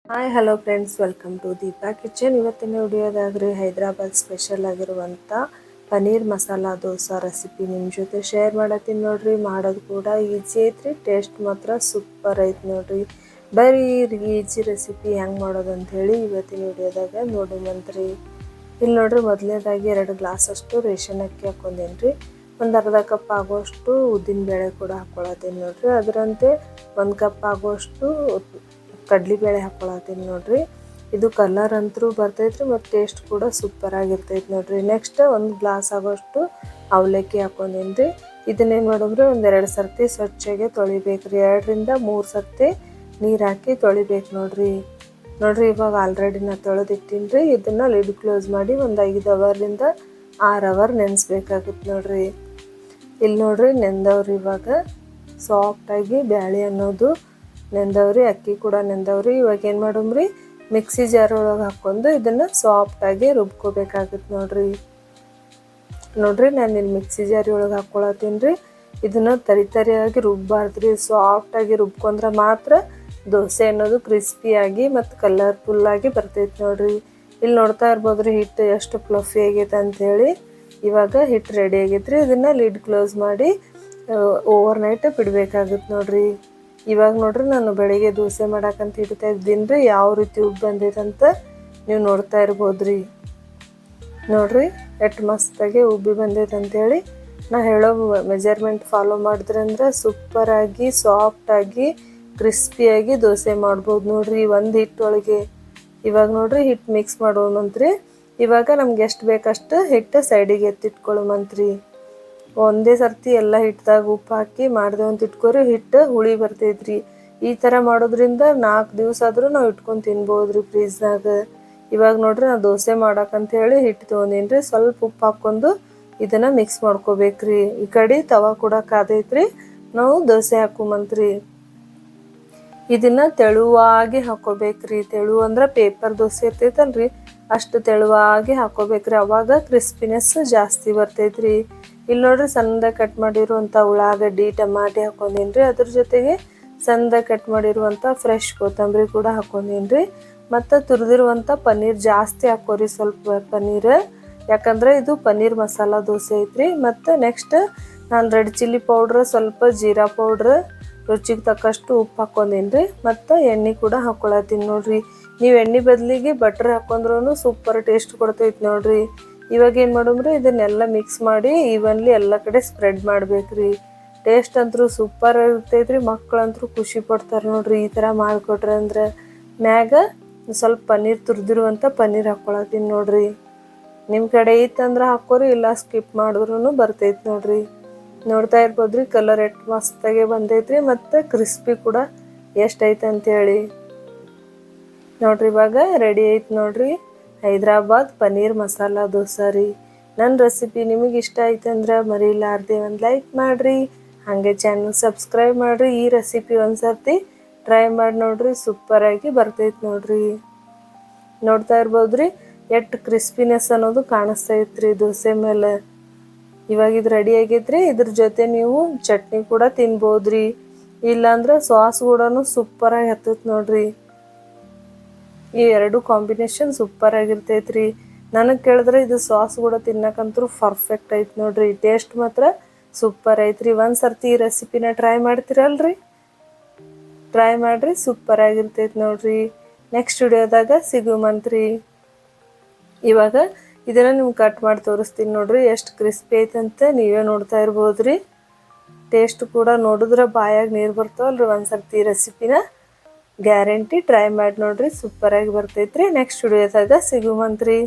Hi hello friends, welcome to Deepa kitchen. ಇವತ್ತಿನ ವಿಡಿಯೋದಾಗ್ರಿ Hyderabad special ಆಗಿರುವಂಥ ಪನ್ನೀರ್ ಮಸಾಲ ದೋಸೆ ರೆಸಿಪಿ ನಿಮ್ಮ ಜೊತೆ ಶೇರ್ ಮಾಡತ್ತೀನಿ ನೋಡ್ರಿ. ಮಾಡೋದು ಕೂಡ ಈಜಿ ಐತ್ರಿ, ಟೇಸ್ಟ್ ಮಾತ್ರ ಸೂಪರ್ ಐತೆ ನೋಡ್ರಿ. ಬರೀ ಈಜಿ ರೆಸಿಪಿ ಹೆಂಗೆ ಮಾಡೋದು ಅಂಥೇಳಿ ಇವತ್ತಿನ ವಿಡಿಯೋದಾಗ ನೋಡೋಣಂತ್ರಿ. ಇಲ್ಲಿ ನೋಡ್ರಿ, ಮೊದಲನೇದಾಗಿ 2 ಗ್ಲಾಸ್ ಅಷ್ಟು ರೇಷನ್ ಅಕ್ಕಿ ಹಾಕೊಂಡೇನಿ ರೀ. ಒಂದು ಅರ್ಧ ಕಪ್ ಆಗುವಷ್ಟು ಉದ್ದಿನ ಬೇಳೆ ಕೂಡ ಹಾಕ್ಕೊಳತ್ತೀನಿ ನೋಡ್ರಿ. ಅದರಂತೆ 1 ಕಪ್ ಆಗುವಷ್ಟು ಕಡ್ಲಿಬೇಳೆ ಹಾಕ್ಕೊಳತ್ತೀನಿ ನೋಡ್ರಿ. ಇದು ಕಲರ್ ಅಂತೂ ಬರ್ತೈತ್ರಿ ಮತ್ತು ಟೇಸ್ಟ್ ಕೂಡ ಸೂಪರ್ ಆಗಿರ್ತೈತೆ ನೋಡ್ರಿ. ನೆಕ್ಸ್ಟ್ 1 ಗ್ಲಾಸ್ ಆಗೋಷ್ಟು ಅವಲಕ್ಕಿ ಹಾಕೊಂಡೇನಿ ರೀ. ಇದನ್ನೇನು ಮಾಡಿದ್ರೆ 1-2 ಸರ್ತಿ ಸ್ವಚ್ಛಗೆ ತೊಳಿಬೇಕ್ರಿ. 2 ರಿಂದ 3 ಸರ್ತಿ ನೀರು ಹಾಕಿ ತೊಳಿಬೇಕು ನೋಡ್ರಿ. ಇವಾಗ ಆಲ್ರೆಡಿ ನಾ ತೊಳೆದಿಟ್ಟಿನಿ ರೀ. ಇದನ್ನು ಲಿಡ್ ಕ್ಲೋಸ್ ಮಾಡಿ ಒಂದು 5 ಅವರಿಂದ 6 ಅವರ್ ನೆನೆಸ್ಬೇಕಾಗುತ್ತೆ ನೋಡ್ರಿ. ಇಲ್ಲಿ ನೋಡ್ರಿ, ನೆಂದವ್ರಿ ಇವಾಗ ಸಾಫ್ಟಾಗಿ ಬ್ಯಾಳೆ ಅನ್ನೋದು ನೆಂದವ್ರಿ, ಅಕ್ಕಿ ಕೂಡ ನೆಂದವ್ರಿ. ಇವಾಗ ಏನು ಮಾಡಮ್ರಿ, ಮಿಕ್ಸಿ ಜಾರ್ ಒಳಗೆ ಹಾಕ್ಕೊಂಡು ಇದನ್ನು ಸಾಫ್ಟಾಗಿ ರುಬ್ಕೋಬೇಕಾಗುತ್ತೆ ನೋಡ್ರಿ. ನಾನು ಇಲ್ಲಿ ಮಿಕ್ಸಿ ಜಾರಿ ಒಳಗೆ ಹಾಕ್ಕೊಳತ್ತೀನಿ ರೀ. ಇದನ್ನು ತರಿಯಾಗಿ ರುಬ್ಬಾರ್ದ್ರಿ, ಸಾಫ್ಟಾಗಿ ರುಬ್ಕೊಂಡ್ರೆ ಮಾತ್ರ ದೋಸೆ ಅನ್ನೋದು ಕ್ರಿಸ್ಪಿಯಾಗಿ ಮತ್ತು ಕಲರ್ಫುಲ್ಲಾಗಿ ಬರ್ತೈತೆ ನೋಡ್ರಿ. ಇಲ್ಲಿ ನೋಡ್ತಾ ಇರ್ಬೋದ್ರಿ ಹಿಟ್ಟು ಎಷ್ಟು ಫ್ಲಫಿ ಆಗೈತೆ ಅಂಥೇಳಿ. ಇವಾಗ ಹಿಟ್ಟು ರೆಡಿ ಆಗೈತ್ರಿ. ಇದನ್ನು ಲಿಡ್ ಕ್ಲೋಸ್ ಮಾಡಿ ಓವರ್ ನೈಟ್ ಬಿಡಬೇಕಾಗುತ್ತೆ ನೋಡ್ರಿ. ಇವಾಗ ನೋಡ್ರಿ, ನಾನು ಬೆಳಿಗ್ಗೆ ದೋಸೆ ಮಾಡಕ್ಕಂತ ಇಡ್ತಾ ಇದ್ದೀನಿ ರೀ. ಯಾವ ರೀತಿ ಉಬ್ಬಿ ಬಂದೈತಂತ ನೀವು ನೋಡ್ತಾ ಇರ್ಬೋದ್ರಿ. ನೋಡ್ರಿ ಎಷ್ಟು ಮಸ್ತಾಗಿ ಉಬ್ಬಿ ಬಂದೈತೆ ಅಂಥೇಳಿ. ನಾ ಹೇಳೋ ಮೆಜರ್ಮೆಂಟ್ ಫಾಲೋ ಮಾಡಿದ್ರಂದ್ರೆ ಸೂಪರಾಗಿ ಸಾಫ್ಟಾಗಿ ಕ್ರಿಸ್ಪಿಯಾಗಿ ದೋಸೆ ಮಾಡ್ಬೋದು ನೋಡ್ರಿ ಒಂದು ಹಿಟ್ಟೊಳಗೆ. ಇವಾಗ ನೋಡ್ರಿ ಹಿಟ್ಟು ಮಿಕ್ಸ್ ಮಾಡೋಣಂತ್ರಿ. ಇವಾಗ ನಮ್ಗೆ ಎಷ್ಟು ಬೇಕಷ್ಟು ಹಿಟ್ಟು ಸೈಡಿಗೆ ಎತ್ತಿಟ್ಕೊಳ್ಳೋಮಂತ್ರಿ. ಒಂದೇ ಸರ್ತಿ ಎಲ್ಲ ಹಿಟ್ಟದಾಗ ಉಪ್ಪು ಹಾಕಿ ಮಾಡಿದೆ ಅಂತ ಇಟ್ಕೊರಿ, ಹಿಟ್ಟು ಹುಳಿ ಬರ್ತೈತ್ರಿ. ಈ ಥರ ಮಾಡೋದ್ರಿಂದ 4 ದಿವಸ ಆದರೂ ನಾವು ಇಟ್ಕೊಂಡು ತಿನ್ಬೋದ್ರಿ ಫ್ರೀಜ್ನಾಗ. ಇವಾಗ ನೋಡ್ರಿ, ನಾನು ದೋಸೆ ಮಾಡಕ್ಕಂತ ಹೇಳಿ ಹಿಟ್ಟು ತೊಗೊಂಡೀನಿ ರೀ. ಸ್ವಲ್ಪ ಉಪ್ಪು ಹಾಕ್ಕೊಂಡು ಇದನ್ನು ಮಿಕ್ಸ್ ಮಾಡ್ಕೋಬೇಕ್ರಿ. ಈ ಕಡೆ ತವಾ ಕೂಡ ಕಾದೈತ್ರಿ. ನಾವು ದೋಸೆ ಹಾಕೋಮಂತ್ರಿ. ಇದನ್ನು ತೆಳುವಾಗಿ ಹಾಕೋಬೇಕ್ರಿ. ತೆಳು ಅಂದ್ರೆ ಪೇಪರ್ ದೋಸೆ ಇರ್ತೈತಲ್ರಿ, ಅಷ್ಟು ತೆಳುವಾಗಿ ಹಾಕೋಬೇಕ್ರಿ. ಅವಾಗ ಕ್ರಿಸ್ಪಿನೆಸ್ ಜಾಸ್ತಿ ಬರ್ತೈತ್ರಿ. ಇಲ್ಲಿ ನೋಡ್ರಿ, ಸಣ್ಣದಾಗಿ ಕಟ್ ಮಾಡಿರುವಂಥ ಉಳ್ಳಾಗಡ್ಡಿ, ಟಮಾಟಿ ಹಾಕೊಂಡೀನಿ ರೀ. ಅದ್ರ ಜೊತೆಗೆ ಸಣ್ಣದಾಗಿ ಕಟ್ ಮಾಡಿರುವಂಥ ಫ್ರೆಶ್ ಕೊತ್ತಂಬರಿ ಕೂಡ ಹಾಕೊಂಡೀನಿ ರೀ. ಮತ್ತು ತುರಿದಿರುವಂಥ ಪನ್ನೀರ್ ಜಾಸ್ತಿ ಹಾಕೋರಿ, ಸ್ವಲ್ಪ ಪನ್ನೀರ್, ಯಾಕಂದರೆ ಇದು ಪನ್ನೀರ್ ಮಸಾಲ ದೋಸೆ ಐತ್ರಿ. ಮತ್ತು ನೆಕ್ಸ್ಟ್ ನಾನು ರೆಡ್ ಚಿಲ್ಲಿ ಪೌಡ್ರ್, ಸ್ವಲ್ಪ ಜೀರಾ ಪೌಡ್ರ್, ರುಚಿಗೆ ತಕ್ಕಷ್ಟು ಉಪ್ಪು ಹಾಕೊಂಡೀನಿ ರೀ. ಮತ್ತು ಎಣ್ಣೆ ಕೂಡ ಹಾಕ್ಕೊಳತ್ತೀನಿ ನೋಡ್ರಿ. ನೀವು ಎಣ್ಣೆ ಬದಲಿಗೆ ಬಟ್ರ್ ಹಾಕೊಂಡ್ರೂ ಸೂಪರ್ ಟೇಸ್ಟ್ ಕೊಡ್ತೈತೆ ನೋಡ್ರಿ. ಇವಾಗ ಏನು ಮಾಡೋಮ್ರಿ, ಇದನ್ನೆಲ್ಲ ಮಿಕ್ಸ್ ಮಾಡಿ ಈವನ್ಲಿ ಎಲ್ಲ ಕಡೆ ಸ್ಪ್ರೆಡ್ ಮಾಡ್ಬೇಕ್ರಿ. ಟೇಸ್ಟ್ ಅಂತೂ ಸೂಪರ್ ಇರ್ತೈತ್ರಿ. ಮಕ್ಕಳಂತೂ ಖುಷಿ ಪಡ್ತಾರೆ ನೋಡ್ರಿ ಈ ಥರ ಮಾಡಿಕೊಟ್ರೆ. ಅಂದ್ರೆ ಮ್ಯಾಗ ಸ್ವಲ್ಪ ಪನ್ನೀರ್ ತುರಿದಿರುವಂಥ ಪನ್ನೀರ್ ಹಾಕ್ಕೊಳತ್ತೀನಿ ನೋಡ್ರಿ. ನಿಮ್ಮ ಕಡೆ ಇತ್ತಂದ್ರೆ ಹಾಕೋರಿ, ಇಲ್ಲ ಸ್ಕಿಪ್ ಮಾಡಿದ್ರೂ ಬರ್ತೈತೆ ನೋಡ್ರಿ. ನೋಡ್ತಾ ಇರ್ಬೋದ್ರಿ ಕಲರ್ ಎಷ್ಟು ಮಸ್ತಾಗೆ ಬಂದೈತ್ರಿ ಮತ್ತು ಕ್ರಿಸ್ಪಿ ಕೂಡ ಎಷ್ಟೈತೆ ಅಂಥೇಳಿ. ನೋಡ್ರಿ ಇವಾಗ ರೆಡಿ ಐತೆ ನೋಡ್ರಿ ಹೈದ್ರಾಬಾದ್ ಪನ್ನೀರ್ ಮಸಾಲ ದೋಸೆ ರೀ. ನನ್ನ ರೆಸಿಪಿ ನಿಮಗೆ ಇಷ್ಟ ಆಯ್ತು ಅಂದ್ರೆ ಮರಿಲಾರ್ದೆ ಒಂದು ಲೈಕ್ ಮಾಡಿರಿ. ಹಾಗೆ ಚಾನಲ್ ಸಬ್ಸ್ಕ್ರೈಬ್ ಮಾಡಿರಿ. ಈ ರೆಸಿಪಿ ಒಂದು ಸರ್ತಿ ಟ್ರೈ ಮಾಡಿ ನೋಡ್ರಿ, ಸೂಪರಾಗಿ ಬರ್ತೈತೆ ನೋಡ್ರಿ. ನೋಡ್ತಾ ಇರ್ಬೋದ್ರಿ ಎಷ್ಟು ಕ್ರಿಸ್ಪಿನೆಸ್ ಅನ್ನೋದು ಕಾಣಿಸ್ತಾ ಇತ್ರಿ ದೋಸೆ ಮೇಲೆ. ಇವಾಗ ಇದು ರೆಡಿ ಆಗೈತ್ರಿ. ಇದ್ರ ಜೊತೆ ನೀವು ಚಟ್ನಿ ಕೂಡ ತಿನ್ಬೋದ್ರಿ, ಇಲ್ಲಾಂದ್ರೆ ಸಾಸ್ ಕೂಡ ಸೂಪರಾಗಿ ಹತ್ತೈತೆ ನೋಡ್ರಿ. ಈ 2 ಕಾಂಬಿನೇಷನ್ ಸೂಪರ್ ಆಗಿರ್ತೈತ್ರಿ. ನನಗೆ ಕೇಳಿದ್ರೆ ಇದು ಸಾಸ್ ಕೂಡ ತಿನ್ನಕ್ಕಂತೂ ಪರ್ಫೆಕ್ಟ್ ಐತೆ ನೋಡ್ರಿ. ಟೇಸ್ಟ್ ಮಾತ್ರ ಸೂಪರ್ ಐತ್ರಿ. ಒಂದು ಸರ್ತಿ ಈ ರೆಸಿಪಿನ ಟ್ರೈ ಮಾಡ್ತೀರಲ್ರಿ, ಟ್ರೈ ಮಾಡಿರಿ, ಸೂಪರ್ ಆಗಿರ್ತೈತೆ ನೋಡ್ರಿ. ನೆಕ್ಸ್ಟ್ ವಿಡಿಯೋದಾಗ ಸಿಗುಮಂತ್ರಿ. ಇವಾಗ ಇದನ್ನು ನಿಮ್ಗೆ ಕಟ್ ಮಾಡಿ ತೋರಿಸ್ತೀನಿ ನೋಡ್ರಿ, ಎಷ್ಟು ಕ್ರಿಸ್ಪಿ ಐತಂತ ನೀವೇ ನೋಡ್ತಾ ಇರ್ಬೋದ್ರಿ. ಟೇಸ್ಟ್ ಕೂಡ ನೋಡಿದ್ರೆ ಬಾಯಾಗ ನೀರು ಬರ್ತಾವಲ್ರಿ. ಒಂದು ಸರ್ತಿ ಈ ರೆಸಿಪಿನ ಗ್ಯಾರಂಟಿ ಟ್ರೈ ಮಾಡಿ ನೋಡ್ರಿ, ಸೂಪರಾಗಿ ಬರ್ತೈತ್ರಿ. ನೆಕ್ಸ್ಟ್ ವಿಡಿಯೋದಾಗ ಸಿಗುಮಂತ್ರಿ.